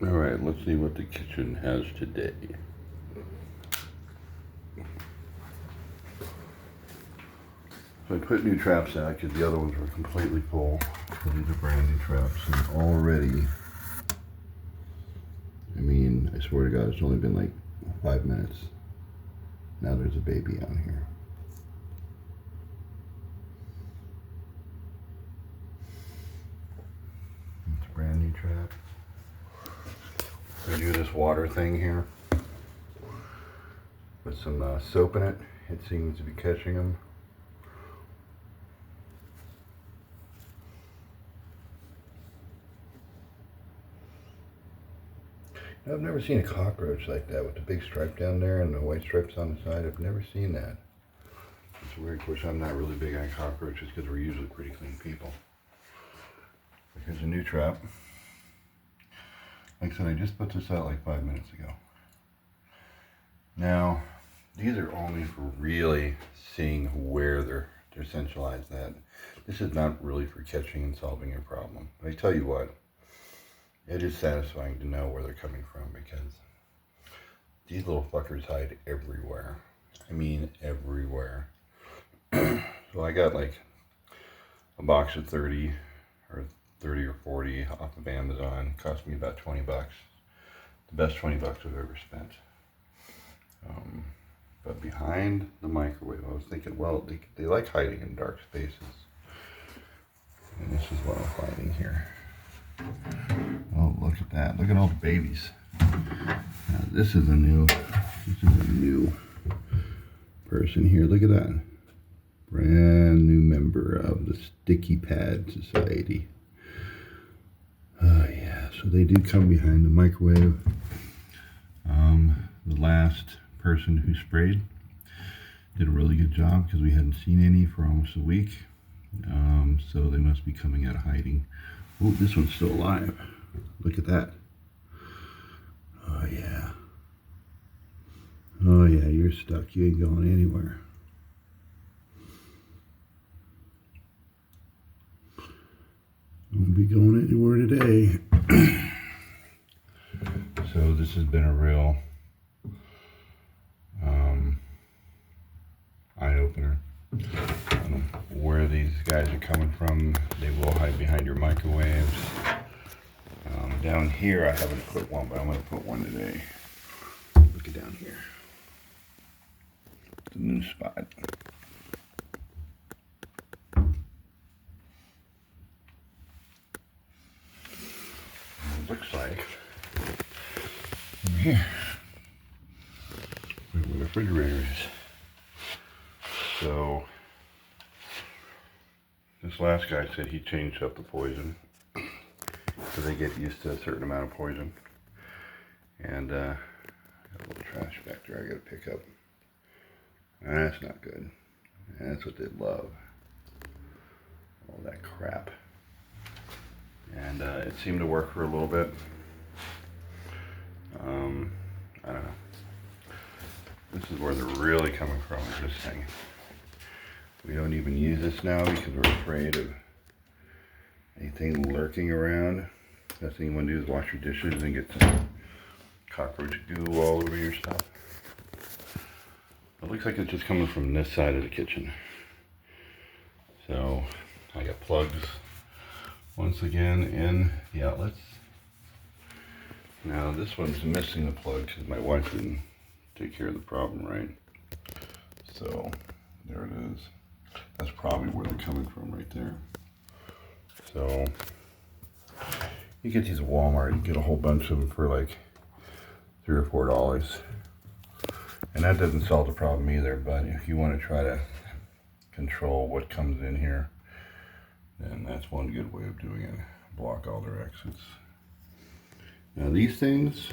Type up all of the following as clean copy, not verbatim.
Alright, let's see what the kitchen has today. So I put new traps out because the other ones were completely full. So these are brand new traps, and already, I mean, I swear to God, it's only been like 5 minutes. Now there's a baby on here. It's a brand new trap. I do this water thing here. Put some soap in it. It seems to be catching them. I've never seen a cockroach like that with the big stripe down there and the white stripes on the side. I've never seen that. It's weird. Of course, I'm not really big on cockroaches because we're usually pretty clean people. Here's a new trap. Like I said, I just put this out like 5 minutes ago. Now, these are only for really seeing where they're centralized at. This is not really for catching and solving your problem. But I tell you what, it is satisfying to know where they're coming from because these little fuckers hide everywhere. I mean, everywhere. So I got like a box of 30 or 40 off of Amazon. It cost me about 20 bucks. The best 20 bucks I've ever spent. But behind the microwave, I was thinking, well, they like hiding in dark spaces. And this is what I'm finding here. Oh, look at that. Look at all the babies. Now, this is a new person here. Look at that. Brand new member of the Sticky Pad Society. Oh, yeah. So they do come behind the microwave. The last person who sprayed did a really good job because we hadn't seen any for almost a week. So they must be coming out of hiding. Oh, this one's still alive. Look at that. Oh, yeah. Oh, yeah, you're stuck. You ain't going anywhere. Won't be going anywhere today. So this has been a real eye-opener. Where these guys are coming from. They will hide behind your microwaves. Down here I haven't put one, but I'm going to put one today. Look at down here. It's a new spot. It looks like in here where the refrigerator is. So this last guy said he changed up the poison so they get used to a certain amount of poison. And got a little trash back there I gotta pick up. That's not good. That's what they love. All that crap. And it seemed to work for a little bit. I don't know. This is where they're really coming from, is this thing. We don't even use this now because we're afraid of anything lurking around. Best thing you want to do is wash your dishes and get some cockroach goo all over your stuff. It looks like it's just coming from this side of the kitchen. So I got plugs once again in the outlets. Now this one's missing the plug because my wife didn't take care of the problem right. So there it is. That's probably where they're coming from right there. So you get these at Walmart, you get a whole bunch of them for like $3 or $4. And that doesn't solve the problem either, but if you want to try to control what comes in here, then that's one good way of doing it. Block all their exits. Now these things,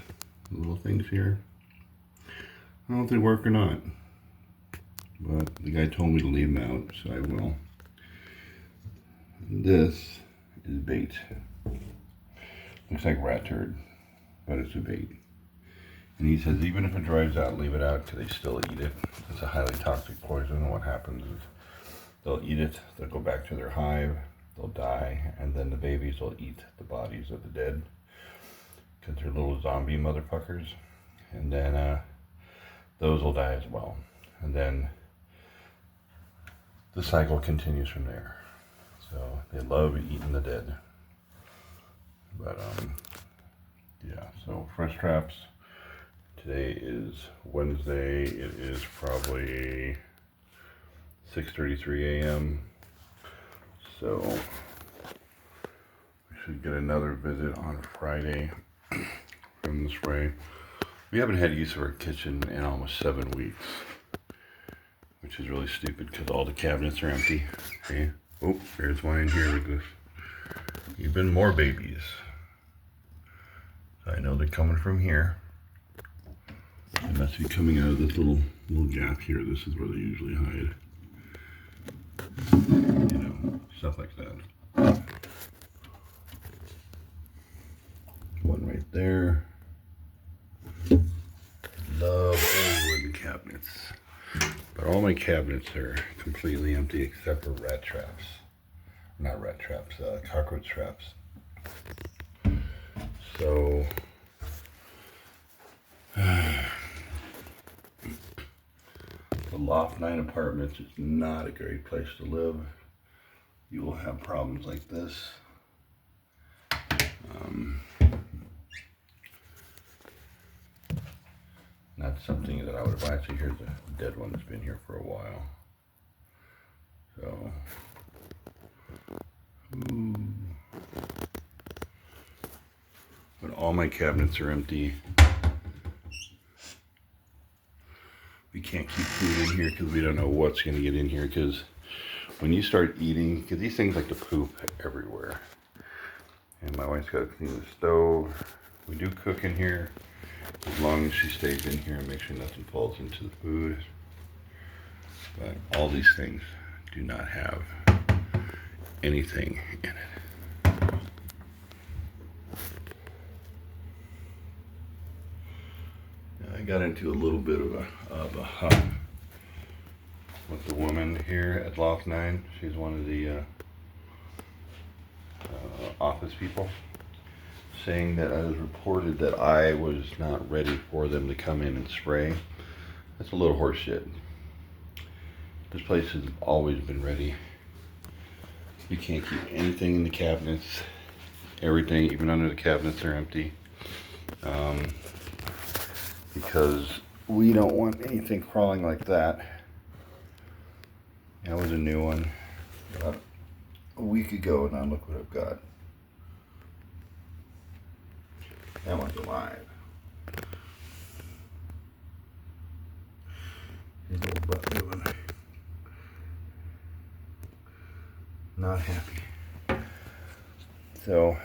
the little things here, I don't know if they work or not, but the guy told me to leave them out, so I will. This is bait. Looks like rat turd, but it's a bait. And he says even if it dries out, leave it out because they still eat it. It's a highly toxic poison, and what happens is they'll eat it, they'll go back to their hive, they'll die, and then the babies will eat the bodies of the dead. because they're little zombie motherfuckers. And then those will die as well. And then the cycle continues from there. So they love eating the dead. But yeah, so fresh traps. Today is Wednesday. It is probably 6:33 a.m. So we should get another visit on Friday from the spray. We haven't had use of our kitchen in almost 7 weeks, which is really stupid because all the cabinets are empty. Okay. Oh, there's one in here with this. Even more babies. So I know they're coming from here. They must be coming out of this little gap here. This is where they usually hide. You know, stuff like that. One right there. Love wooden cabinets. But all my cabinets are completely empty except for rat traps. Not rat traps, cockroach traps. So, the Loft 9 Apartments is not a great place to live. You will have problems like this. Not something that I would have actually. Here's a dead one that's been here for a while. So, but all my cabinets are empty. We can't keep food in here because we don't know what's going to get in here. Because when you start eating, because these things like to poop everywhere. And my wife's got to clean the stove. We do cook in here. As long as she stays in here and makes sure nothing falls into the food. But all these things do not have anything in it. I got into a little bit of a huff with the woman here at Loft 9. She's one of the office people, saying that I was reported that I was not ready for them to come in and spray. That's a little horse shit. This place has always been ready. You can't keep anything in the cabinets. Everything, even under the cabinets, are empty. Because we don't want anything crawling like that. That was a new one about a week ago. Now look what I've got. That one's alive. His little butt doing. Not happy. So,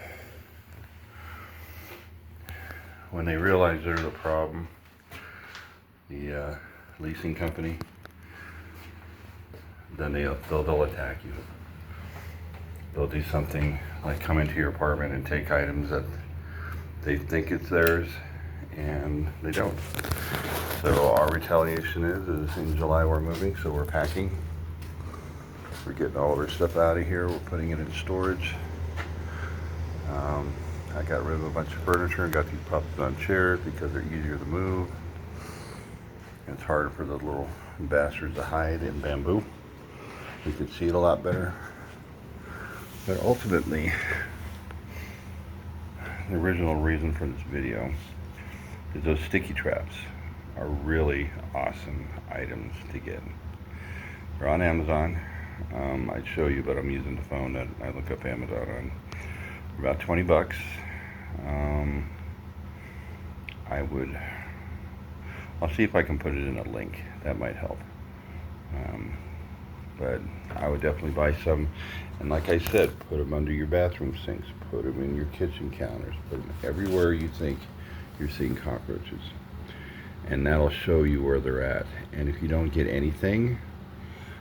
when they realize there's a problem, the leasing company, then they'll attack you. They'll do something like come into your apartment and take items that they think it's theirs, and they don't. So our retaliation is in July we're moving, so we're packing. We're getting all of our stuff out of here. We're putting it in storage. I got rid of a bunch of furniture and got these pups on chairs because they're easier to move. It's harder for the little bastards to hide in bamboo. You can see it a lot better. But ultimately, the original reason for this video is those sticky traps are really awesome items to get. They're on Amazon. I'd show you, but I'm using the phone that I look up Amazon on. About 20 bucks. I'll see if I can put it in a link. That might help. But I would definitely buy some. And like I said, put them under your bathroom sinks. Put them in your kitchen counters. Put them everywhere you think you're seeing cockroaches. And that'll show you where they're at. And if you don't get anything,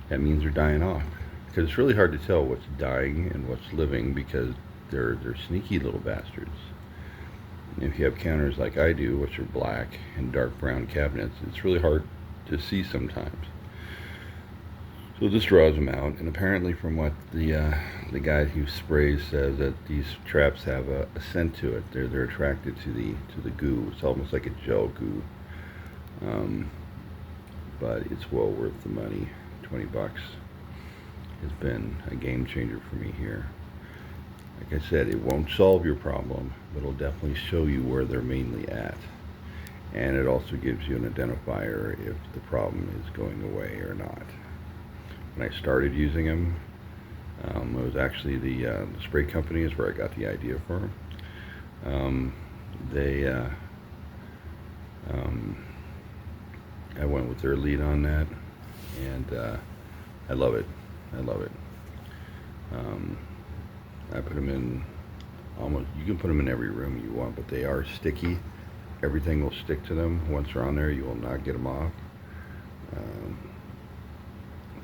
that means they're dying off. Because it's really hard to tell what's dying and what's living because they're sneaky little bastards. And if you have counters like I do, which are black and dark brown cabinets, it's really hard to see sometimes. So this draws them out, and apparently from what the guy who sprays says, that these traps have a scent to it. They're attracted to the goo. It's almost like a gel goo, but it's well worth the money. 20 bucks has been a game changer for me here. Like I said, it won't solve your problem, but it'll definitely show you where they're mainly at. And it also gives you an identifier if the problem is going away or not. When I started using them, it was actually the spray company is where I got the idea for them. I went with their lead on that, and I love it. I love it. I put them in almost, you can put them in every room you want, but they are sticky. Everything will stick to them. Once they're on there, you will not get them off.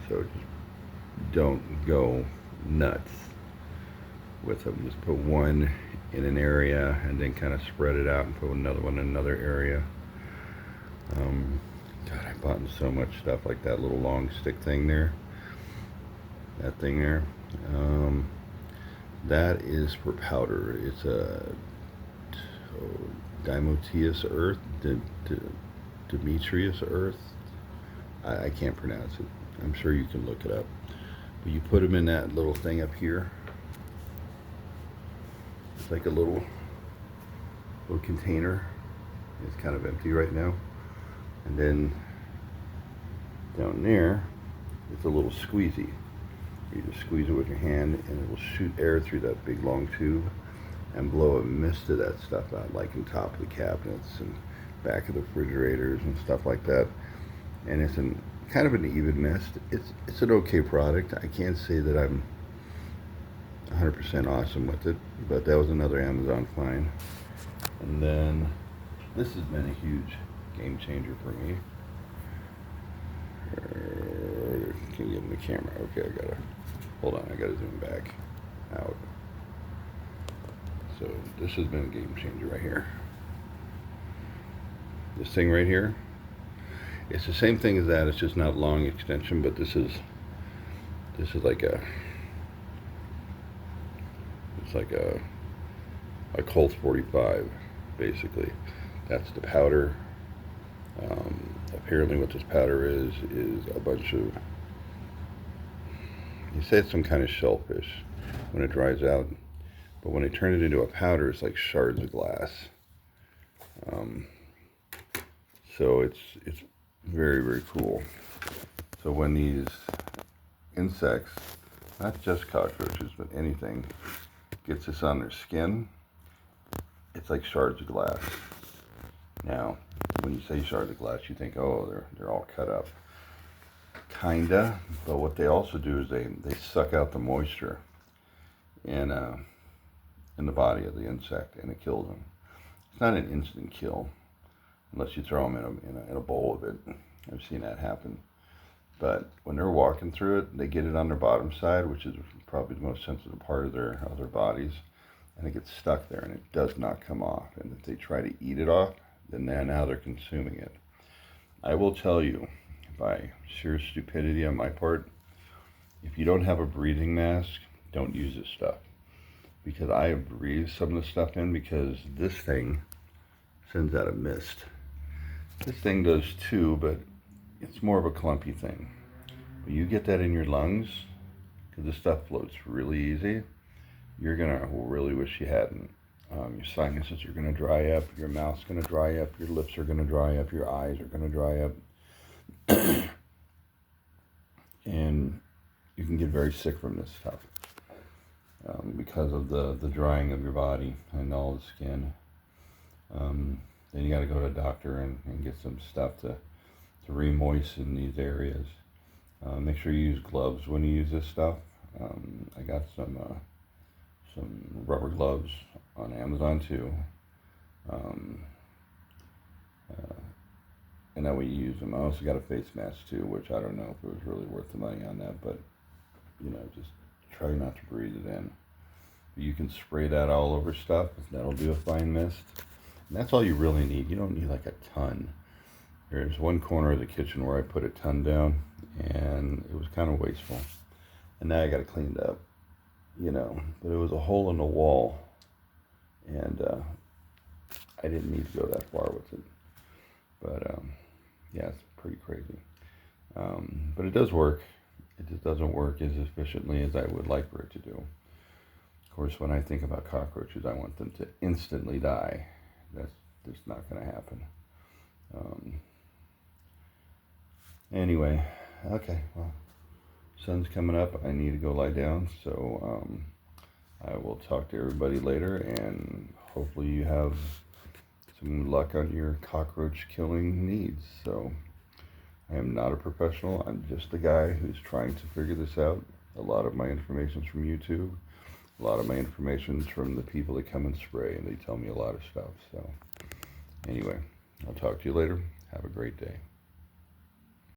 So just don't go nuts with them. Just put one in an area and then kind of spread it out and put another one in another area. God, I bought so much stuff like that little long stick thing there. That thing there. That is for powder. It's a Demetrius earth. Demetrius earth. I can't pronounce it. I'm sure you can look it up. But you put them in that little thing up here. It's like a little container. It's kind of empty right now. And then down there, it's a little squeezy. You just squeeze it with your hand, and it will shoot air through that big long tube and blow a mist of that stuff out, like on top of the cabinets and back of the refrigerators and stuff like that. And it's kind of an even mist. It's an okay product. I can't say that I'm 100% awesome with it, but that was another Amazon find. And then this has been a huge game changer for me. Can you get in the camera? Okay, hold on, I gotta zoom back out. So this has been a game changer right here. This thing right here, it's the same thing as that. It's just not long extension, but this is like a Colt 45 basically. That's the powder. Apparently what this powder is a bunch of, you say it's some kind of shellfish when it dries out, but when they turn it into a powder, it's like shards of glass. So it's very, very cool. So when these insects, not just cockroaches, but anything, gets this on their skin, it's like shards of glass. Now, when you say shards of glass, you think, oh, they're all cut up. Kinda, but what they also do is they suck out the moisture in the body of the insect, and it kills them. It's not an instant kill, unless you throw them in a bowl of it. I've seen that happen. But when they're walking through it, they get it on their bottom side, which is probably the most sensitive part of their bodies, and it gets stuck there, and it does not come off. And if they try to eat it off, then now they're consuming it. I will tell you, by sheer stupidity on my part, if you don't have a breathing mask, don't use this stuff. Because I have breathed some of the stuff in, because this thing sends out a mist. This thing does too, but it's more of a clumpy thing. When you get that in your lungs, because this stuff floats really easy, you're gonna really wish you hadn't. Your sinuses are gonna dry up, your mouth's gonna dry up, your lips are gonna dry up, your eyes are gonna dry up. And you can get very sick from this stuff because of the drying of your body and all the skin. Then you got to go to a doctor and get some stuff to re-moisten these areas. Make sure you use gloves when you use this stuff. I got some rubber gloves on Amazon too. And that way you use them. I also got a face mask too, which I don't know if it was really worth the money on that, but just try not to breathe it in. You can spray that all over stuff. That'll do a fine mist. And that's all you really need. You don't need like a ton. There's one corner of the kitchen where I put a ton down, and it was kind of wasteful. And now I got it cleaned up, you know. But it was a hole in the wall, and I didn't need to go that far with it. But yeah, it's pretty crazy. But it does work. It just doesn't work as efficiently as I would like for it to do. Of course, when I think about cockroaches, I want them to instantly die. That's just not going to happen. Anyway, okay, well, sun's coming up. I need to go lie down, so I will talk to everybody later, and hopefully you have some luck on your cockroach killing needs. So I am not a professional. I'm just a guy who's trying to figure this out. A lot of my information is from YouTube. A lot of my information is from the people that come and spray, and they tell me a lot of stuff. So anyway, I'll talk to you later. Have a great day.